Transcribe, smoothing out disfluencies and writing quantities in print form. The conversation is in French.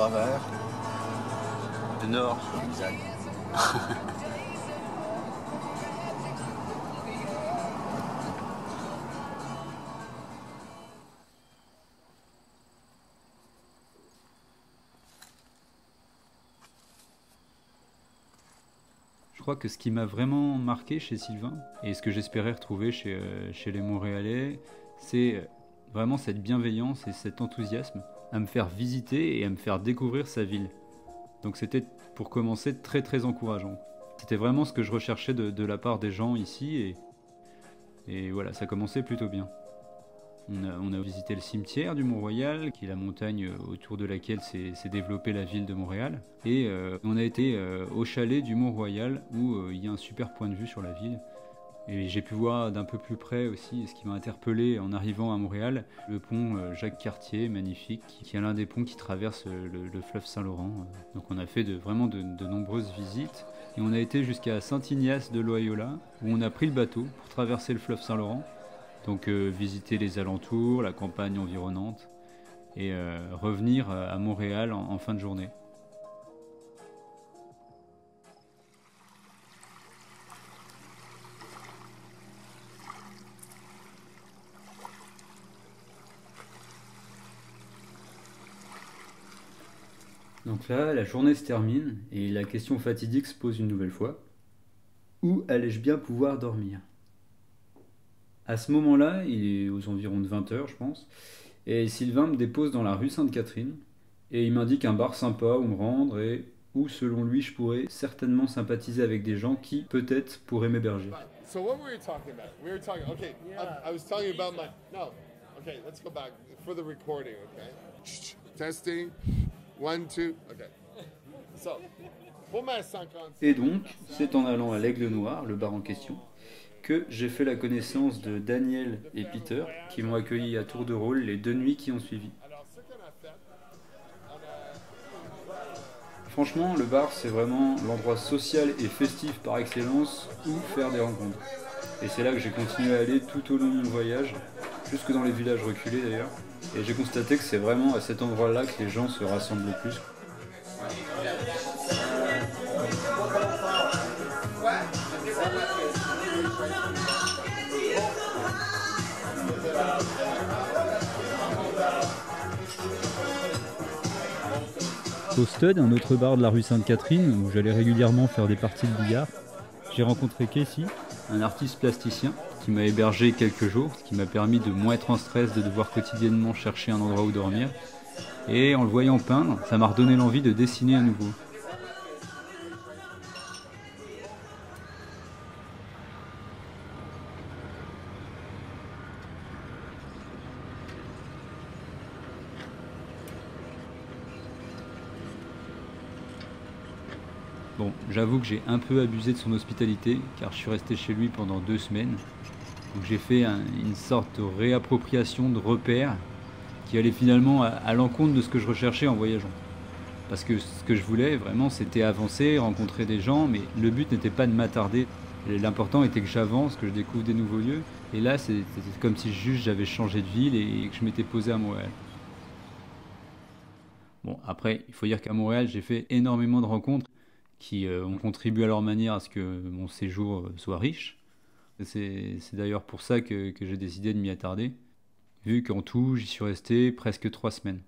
va vers Le nord. exact. Je crois que ce qui m'a vraiment marqué chez Sylvain, et ce que j'espérais retrouver chez les Montréalais, c'est vraiment cette bienveillance et cet enthousiasme à me faire visiter et à me faire découvrir sa ville. Donc c'était pour commencer très très encourageant. C'était vraiment ce que je recherchais de la part des gens ici et voilà, ça commençait plutôt bien. On a visité le cimetière du Mont-Royal, qui est la montagne autour de laquelle s'est développée la ville de Montréal. Et on a été au chalet du Mont-Royal, où il y a un super point de vue sur la ville. Et j'ai pu voir d'un peu plus près aussi, ce qui m'a interpellé en arrivant à Montréal, le pont Jacques-Cartier, magnifique, qui est l'un des ponts qui traverse le fleuve Saint-Laurent. Donc on a fait vraiment de nombreuses visites. Et on a été jusqu'à Saint-Ignace de Loyola, où on a pris le bateau pour traverser le fleuve Saint-Laurent. Donc visiter les alentours, la campagne environnante et revenir à Montréal en fin de journée. Donc là, la journée se termine et la question fatidique se pose une nouvelle fois. Où allais-je bien pouvoir dormir? À ce moment-là, il est aux environs de 20 h, je pense, et Sylvain me dépose dans la rue Sainte-Catherine, et il m'indique un bar sympa où me rendre et où, selon lui, je pourrais certainement sympathiser avec des gens qui, peut-être, pourraient m'héberger. So what were we talking about? We were talking. Okay, I was telling you about my. No. Okay, let's go back for the recording. Okay. Testing. 1, 2. Okay. So, pour ma 50. Et donc, c'est en allant à l'Aigle Noir, le bar en question, que j'ai fait la connaissance de Daniel et Peter, qui m'ont accueilli à tour de rôle les 2 nuits qui ont suivi. Alors, ce qu'on a fait, Franchement, le bar, c'est vraiment l'endroit social et festif par excellence où faire des rencontres. Et c'est là que j'ai continué à aller tout au long de mon voyage, jusque dans les villages reculés d'ailleurs. Et j'ai constaté que c'est vraiment à cet endroit-là que les gens se rassemblent le plus. Au Stud, un autre bar de la rue Sainte-Catherine, où j'allais régulièrement faire des parties de billard, j'ai rencontré Casey, un artiste plasticien, qui m'a hébergé quelques jours, ce qui m'a permis de moins être en stress de devoir quotidiennement chercher un endroit où dormir. Et en le voyant peindre, ça m'a redonné l'envie de dessiner à nouveau. Bon, j'avoue que j'ai un peu abusé de son hospitalité, car je suis resté chez lui pendant 2 semaines. Donc j'ai fait une sorte de réappropriation de repères qui allait finalement à l'encontre de ce que je recherchais en voyageant. Parce que ce que je voulais vraiment, c'était avancer, rencontrer des gens, mais le but n'était pas de m'attarder. L'important était que j'avance, que je découvre des nouveaux lieux. Et là, c'était comme si juste j'avais changé de ville et que je m'étais posé à Montréal. Bon, après, il faut dire qu'à Montréal, j'ai fait énormément de rencontres qui ont contribué à leur manière à ce que mon séjour soit riche. C'est d'ailleurs pour ça que j'ai décidé de m'y attarder, vu qu'en tout, j'y suis resté presque 3 semaines.